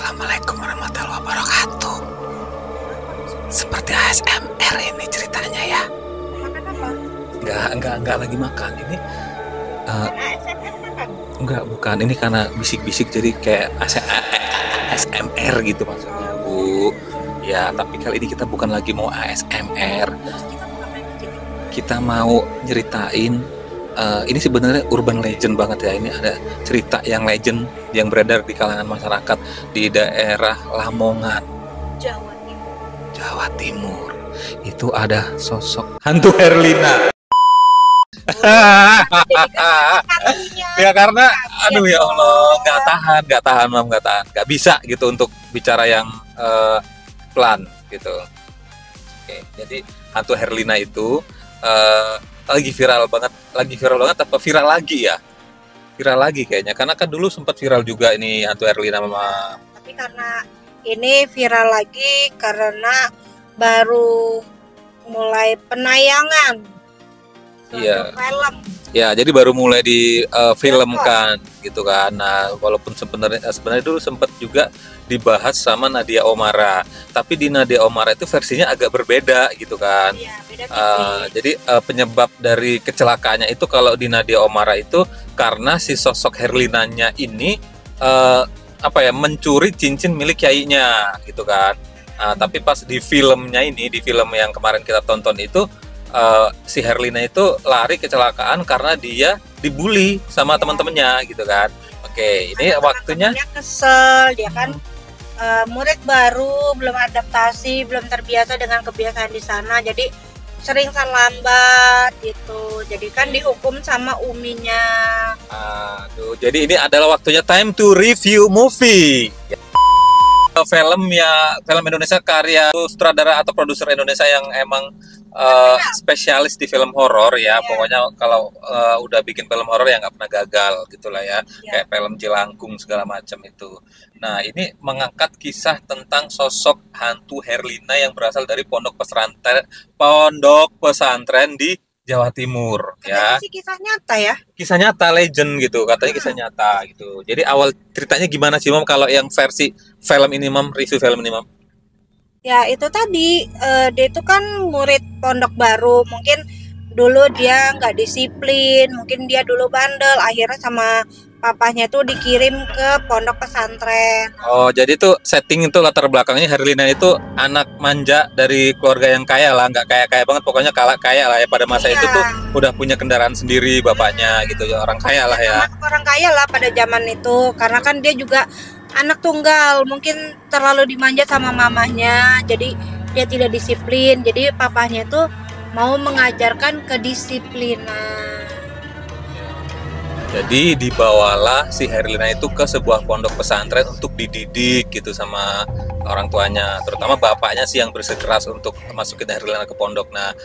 Assalamualaikum warahmatullahi wabarakatuh. Seperti ASMR ini ceritanya ya. Makan apa? Enggak lagi makan. Ini ASMR makan? enggak, bukan. Ini karena bisik-bisik jadi kayak ASMR gitu maksudnya, Bu. Ya, tapi kali ini kita bukan lagi mau ASMR. Terus kita mau ngapain di sini? Kita mau nyeritain ini sebenarnya urban legend banget ya. Ini ada cerita yang legend yang beredar di kalangan masyarakat di daerah Lamongan, Jawa Timur. Jawa Timur. Itu ada sosok hantu Herlina. Ya karena aduh ya Allah, nggak tahan Mam, nggak bisa gitu untuk bicara yang pelan gitu. Oke, jadi hantu Herlina itu lagi viral banget apa viral lagi ya? Viral lagi kayaknya, karena kan dulu sempat viral juga ini hantu Herlina Mama. Tapi karena ini viral lagi karena baru mulai penayangan suatu Iya. film. Ya, jadi baru mulai difilmkan gitu kan. Nah, walaupun sebenarnya dulu sempat juga dibahas sama Nadia Oomara. Tapi di Nadia Oomara itu versinya agak berbeda gitu kan. Iya, beda tipis. Jadi penyebab dari kecelakaannya itu kalau di Nadia Oomara itu karena si sosok Herlinanya ini mencuri cincin milik kyainya gitu kan. Tapi pas di filmnya ini, di film yang kemarin kita tonton itu si Herlina itu lari kecelakaan karena dia dibully sama teman-temannya gitu kan. Oke, ini Karena waktunya teman-temannya kesel, dia kan murid baru, belum adaptasi, belum terbiasa dengan kebiasaan di sana, jadi sering terlambat gitu. Jadi kan dihukum sama uminya. aduh, jadi ini adalah waktunya time to review movie. Film Indonesia karya sutradara atau produser Indonesia yang emang spesialis di film horor ya. Pokoknya kalau udah bikin film horor ya nggak pernah gagal gitulah ya. Kayak film Jelangkung segala macam itu. Nah, ini mengangkat kisah tentang sosok hantu Herlina yang berasal dari pondok pesantren di Jawa Timur ya. Katanya sih kisah nyata ya. Kisah nyata, legend gitu, katanya kisah nyata gitu. Jadi awal ceritanya gimana sih Mam kalau yang versi film ini Mam, review film ini Mam? Ya itu tadi dia itu kan murid pondok baru, mungkin dulu dia nggak disiplin, mungkin dia dulu bandel, akhirnya sama papahnya tuh dikirim ke pondok pesantren. Oh, jadi tuh setting itu latar belakangnya Herlina itu anak manja dari keluarga yang kaya lah, nggak kaya banget, pokoknya kaya lah ya pada masa itu tuh udah punya kendaraan sendiri bapaknya gitu ya, orang kaya lah ya. Termasuk orang kaya lah pada zaman itu, karena kan dia juga anak tunggal, mungkin terlalu dimanja sama mamahnya, jadi dia tidak disiplin, jadi papahnya tuh mau mengajarkan kedisiplinan. Jadi dibawalah si Herlina itu ke sebuah pondok pesantren untuk dididik gitu sama orang tuanya, terutama bapaknya sih yang bersikeras untuk masukin Herlina ke pondok. Nah,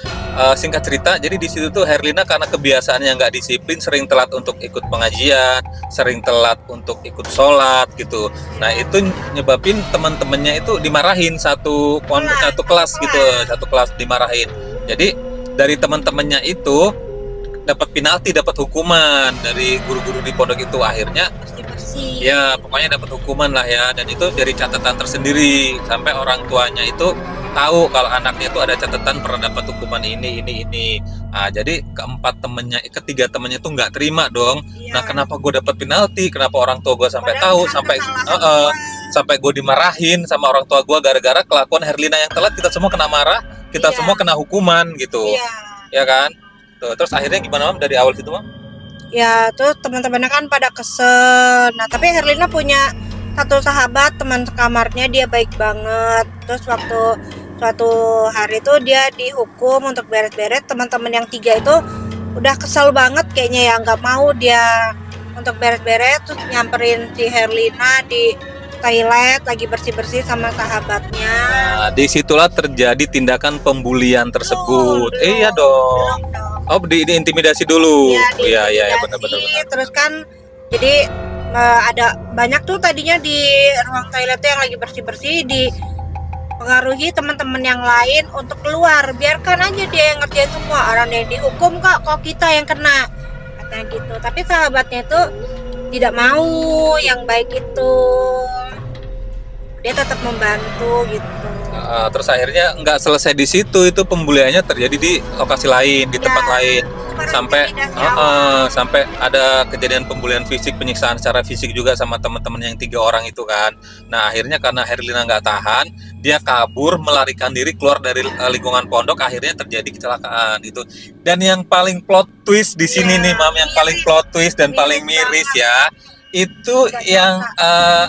singkat cerita, jadi di situ tuh Herlina karena kebiasaannya nggak disiplin, sering telat untuk ikut pengajian, sering telat untuk ikut sholat gitu. Nah, itu nyebabin teman-temannya itu dimarahin satu kelas dimarahin. Jadi dari teman-temannya itu dapat penalti, dapat hukuman dari guru-guru di pondok itu, akhirnya Bersih-bersih. ya pokoknya dapat hukuman lah ya, dan itu dari catatan tersendiri sampai orang tuanya itu tahu kalau anaknya itu ada catatan pernah dapat hukuman ini. Nah, jadi ketiga temennya itu nggak terima dong. Iya. Nah, kenapa gue dapat penalti, kenapa orang tua gue sampai tahu, sampai gue dimarahin sama orang tua gue gara-gara kelakuan Herlina yang telat, kita semua kena marah, kita Iya. semua kena hukuman gitu. Iya. Ya kan? Tuh, terus akhirnya gimana Mam dari awal situ Mam? Ya, terus teman-temannya kan pada kesel. Nah, tapi Herlina punya satu sahabat, teman kamarnya, dia baik banget. Terus waktu suatu hari itu dia dihukum untuk beres-beres. Teman-teman yang tiga itu udah kesel banget kayaknya ya, nggak mau dia untuk beres-beres, terus nyamperin si Herlina di toilet lagi bersih-bersih sama sahabatnya. Nah, disitulah terjadi tindakan pembulian tersebut. Belum. Iya dong. Belum dong. Oh, diintimidasi dulu. Iya, Iya, diintimidasi. benar. Terus kan jadi ada banyak tuh tadinya di ruang toilet tuh yang lagi bersih-bersih, dipengaruhi teman-teman yang lain untuk keluar. Biarkan aja dia yang ngerjain semua, orang yang dihukum kok kita yang kena, katanya gitu. Tapi sahabatnya itu tidak mau, yang baik itu. dia tetap membantu gitu. Terus akhirnya nggak selesai di situ, itu pembuliannya terjadi di lokasi lain, di tempat lain, sampai ada kejadian pembulian fisik, penyiksaan secara fisik juga sama teman-teman yang 3 orang itu kan. Nah akhirnya karena Herlina nggak tahan, dia kabur melarikan diri keluar dari lingkungan pondok, akhirnya terjadi kecelakaan itu. Dan yang paling plot twist di sini nih Mam, yang paling plot twist dan paling miris ya, itu yang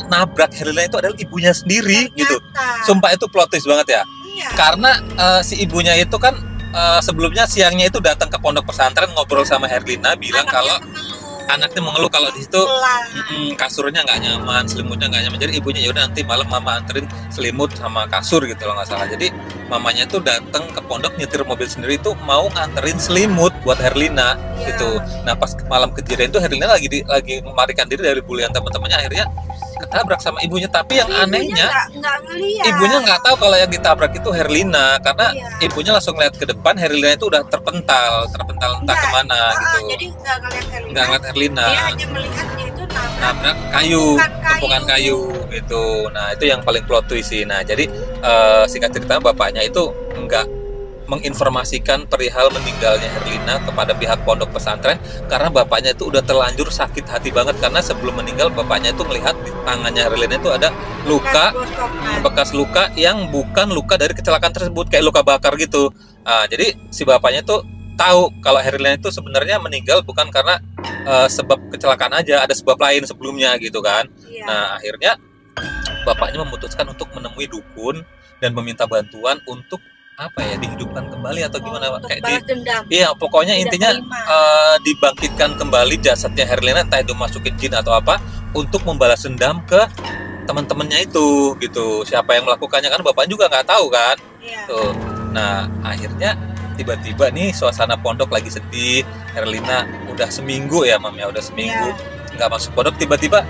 nabrak Herlina itu adalah ibunya sendiri gitu. Sumpah itu plot twist banget ya. Karena si ibunya itu kan sebelumnya siangnya itu datang ke pondok pesantren ngobrol sama Herlina, bilang kalau anaknya mengeluh kalau di situ kasurnya nggak nyaman, selimutnya nggak nyaman. Jadi ibunya yaudah nanti malam mama anterin selimut sama kasur gitu loh nggak salah. Jadi mamanya tuh datang ke pondok nyetir mobil sendiri tuh mau nganterin selimut buat Herlina gitu. Nah pas malam kejadian itu Herlina lagi melarikan diri dari bulian teman-temannya, akhirnya ketabrak sama ibunya. Tapi yang anehnya ibunya nggak tahu kalau yang ditabrak itu Herlina, karena ibunya langsung lihat ke depan, Herlina itu udah terpental entah kemana gitu. Jadi nggak ngeliat Herlina, dia hanya melihat dia itu nabrak tumpukan kayu gitu. Nah itu yang paling plot twist sih. Nah jadi singkat cerita bapaknya itu nggak menginformasikan perihal meninggalnya Herlina kepada pihak pondok pesantren karena bapaknya itu udah terlanjur sakit hati banget, karena sebelum meninggal bapaknya itu melihat di tangannya Herlina itu ada luka, bekas luka yang bukan luka dari kecelakaan tersebut, kayak luka bakar gitu. Jadi si bapaknya tuh tahu kalau Herlina itu sebenarnya meninggal bukan karena sebab kecelakaan aja, ada sebab lain sebelumnya gitu kan. Nah akhirnya bapaknya memutuskan untuk menemui dukun dan meminta bantuan untuk dihidupkan kembali atau gimana, kayak iya pokoknya intinya dibangkitkan kembali jasadnya Herlina, entah itu masukin jin atau apa, untuk membalas dendam ke teman-temannya itu gitu. Siapa yang melakukannya kan bapak juga nggak tahu kan. Tuh. Nah akhirnya tiba-tiba nih suasana pondok lagi sedih, Herlina udah seminggu ya Mam ya, udah seminggu nggak masuk pondok, tiba-tiba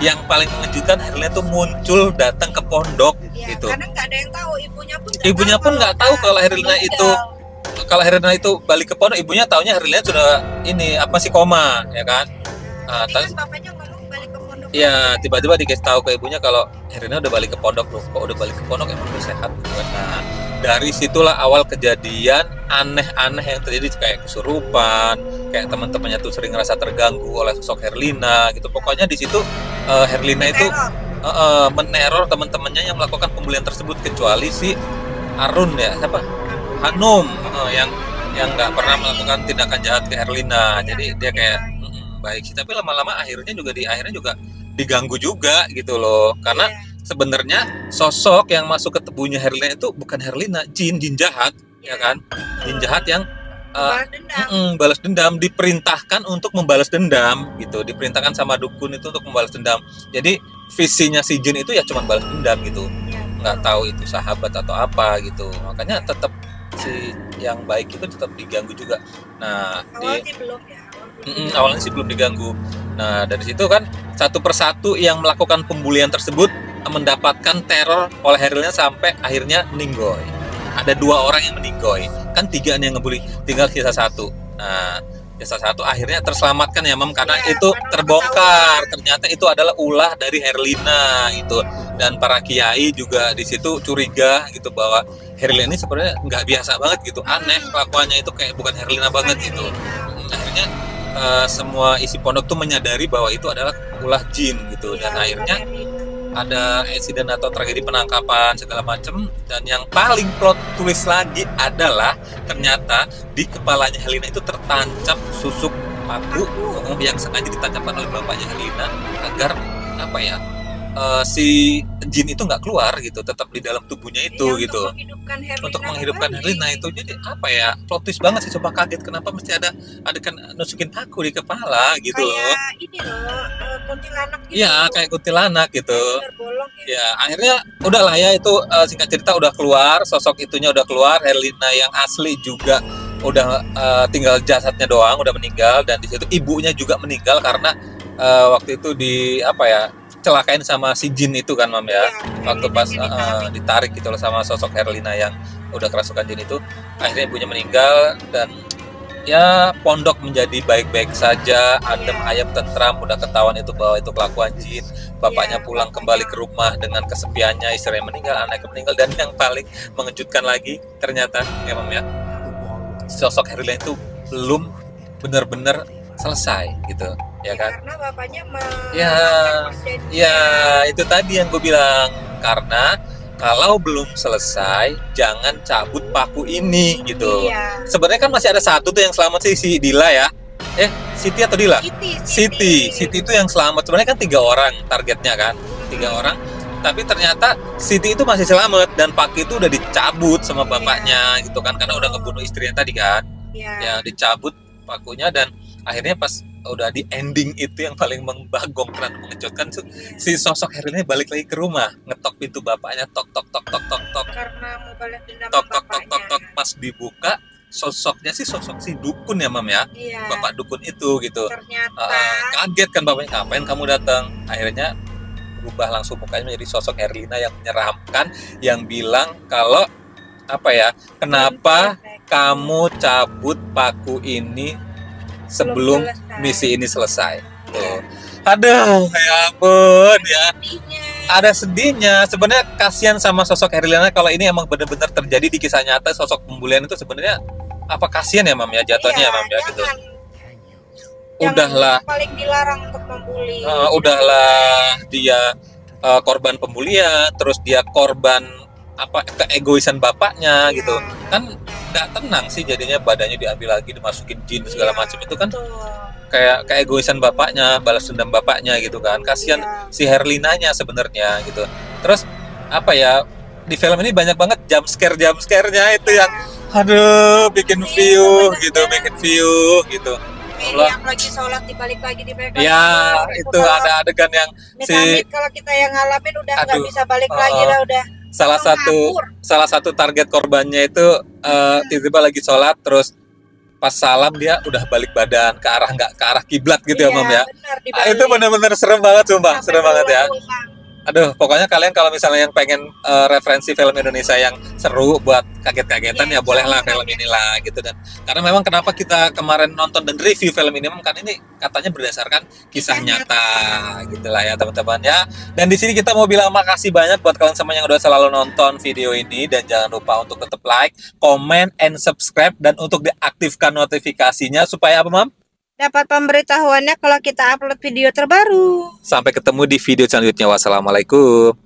yang paling mengejutkan Herlina tuh muncul datang ke pondok gitu. Karena nggak ada yang tahu, ibunya pun nggak tahu kalau Herlina itu balik ke pondok. Ibunya taunya Herlina sudah koma ya kan. Bapaknya ngomong balik ke pondok. Iya, tiba-tiba dikasih tahu ke ibunya kalau Herlina udah balik ke pondok loh. Kok udah balik ke pondok, emang udah sehat gitu kan. Nah, dari situlah awal kejadian aneh-aneh yang terjadi, kayak kesurupan, kayak teman-temannya tuh sering ngerasa terganggu oleh sosok Herlina gitu. Pokoknya di situ Herlina itu meneror teman-temannya yang melakukan pembulian tersebut, kecuali si Arun ya, Hanum yang nggak pernah melakukan tindakan jahat ke Herlina. Jadi dia kayak baik sih, tapi lama-lama akhirnya juga diganggu juga gitu loh, karena sebenarnya sosok yang masuk ke tubuhnya Herlina itu bukan Herlina, jin jahat ya kan, jin jahat yang balas dendam, diperintahkan untuk membalas dendam gitu, diperintahkan sama dukun itu untuk membalas dendam. Jadi visinya si jin itu ya cuma balas dendam gitu, nggak tahu itu sahabat atau apa gitu. Makanya tetap si yang baik itu tetap diganggu juga. Nah awalnya sih belum diganggu. Nah dari situ kan satu persatu yang melakukan pembulian tersebut mendapatkan teror oleh Herlina sampai akhirnya meninggoy. Ada 2 orang yang meninggoy, kan 3 yang ngebully, tinggal sisa 1. Nah sisa 1 akhirnya terselamatkan ya Mam, karena itu terbongkar ternyata itu adalah ulah dari Herlina itu. Dan para kiai juga di situ curiga gitu bahwa Herlina ini sebenarnya nggak biasa banget gitu, aneh kelakuannya itu, kayak bukan Herlina banget gitu. Akhirnya semua isi pondok tuh menyadari bahwa itu adalah ulah jin gitu. Dan akhirnya ada insiden atau tragedi penangkapan segala macam. Dan yang paling plot twist lagi adalah ternyata di kepalanya Herlina itu tertancap susuk paku yang sengaja ditancapkan oleh bapaknya Herlina agar si jin itu nggak keluar gitu, tetap di dalam tubuhnya itu gitu, untuk menghidupkan Herlina itu. Jadi plot twist banget sih, coba kaget kenapa mesti ada adegan nusukin paku di kepala gitu loh. Kuntilanak gitu. Iya, kayak kuntilanak gitu. Ya akhirnya udahlah ya, itu singkat cerita udah keluar, sosok itunya udah keluar, Herlina yang asli juga udah tinggal jasadnya doang, udah meninggal. Dan di situ ibunya juga meninggal karena waktu itu celakain sama si jin itu kan Mam ya, waktu pas ditarik gitu loh sama sosok Herlina yang udah kerasukan jin itu. Akhirnya ibunya meninggal dan ya pondok menjadi baik-baik saja, adem ayem tentram, udah ketahuan itu bahwa itu kelakuan jin. Bapaknya pulang kembali ke rumah dengan kesepiannya, istrinya meninggal, anaknya meninggal, dan yang paling mengejutkan lagi ternyata ya Mam ya, sosok Herlina itu belum benar-benar selesai gitu ya kan. Karena bapaknya Ya, ya itu tadi yang gue bilang, karena kalau belum selesai jangan cabut paku ini gitu. Iya. Sebenarnya kan masih ada satu tuh yang selamat sih, si Dila ya. Siti atau Dila? Siti itu yang selamat. Sebenarnya kan 3 orang targetnya kan, 3 orang. Tapi ternyata Siti itu masih selamat dan paku itu udah dicabut sama bapaknya gitu kan, karena udah ngebunuh istrinya tadi kan. Ya dicabut pakunya, dan akhirnya pas udah di ending itu yang paling membagongkan dan mengejutkan, si sosok Herlina balik lagi ke rumah, ngetok pintu bapaknya, tok tok tok tok tok tok, karena mau balas dendam tok tok tok tok tok. Pas dibuka, sosoknya sih sosok si dukun ya Mam ya, bapak dukun itu gitu. Ternyata kaget kan bapaknya, ngapain kamu datang? Akhirnya berubah langsung mukanya menjadi sosok Herlina yang menyeramkan, yang bilang kalau apa ya, kenapa kamu cabut paku ini sebelum misi ini selesai tuh. Aduh ya ampun ya, ada sedihnya sebenarnya. Kasihan sama sosok Herlina kalau ini emang benar-benar terjadi di kisah nyata. Sosok pembulian itu sebenarnya apa, kasihan ya Mam ya jatuhnya ya Mam ya gitu. Udahlah, paling dilarang untuk membuli. Udahlah dia korban pembulian, terus dia korban apa, keegoisan bapaknya gitu kan. Nggak tenang sih jadinya, badannya diambil lagi, dimasukin jin segala macam, itu kan kayak keegoisan bapaknya, balas dendam bapaknya gitu kan. Kasihan si Herlinanya sebenarnya gitu. Terus apa ya, di film ini banyak banget jump scare-nya itu yang aduh bikin view gitu. Allah. Yang lagi sholat dibalik lagi ya itu ada adegan yang si kalau kita yang ngalamin udah nggak bisa balik lagi lah, udah salah satu target korbannya itu tiba-tiba lagi sholat, terus pas salam dia udah balik badan ke arah, nggak ke arah kiblat gitu ya Mam ya. Itu benar-benar serem banget sumpah, serem banget ya. Aduh, pokoknya kalian kalau misalnya yang pengen referensi film Indonesia yang seru buat kaget-kagetan ya bolehlah film inilah gitu. Dan karena memang kenapa kita kemarin nonton dan review film ini, kan ini katanya berdasarkan kisah nyata gitulah ya teman-teman ya. Dan di sini kita mau bilang makasih banyak buat kalian semua yang udah selalu nonton video ini, dan jangan lupa untuk tetap like, comment, and subscribe, dan untuk diaktifkan notifikasinya supaya apa Mam? Dapat pemberitahuannya kalau kita upload video terbaru. Sampai ketemu di video selanjutnya. Wassalamualaikum.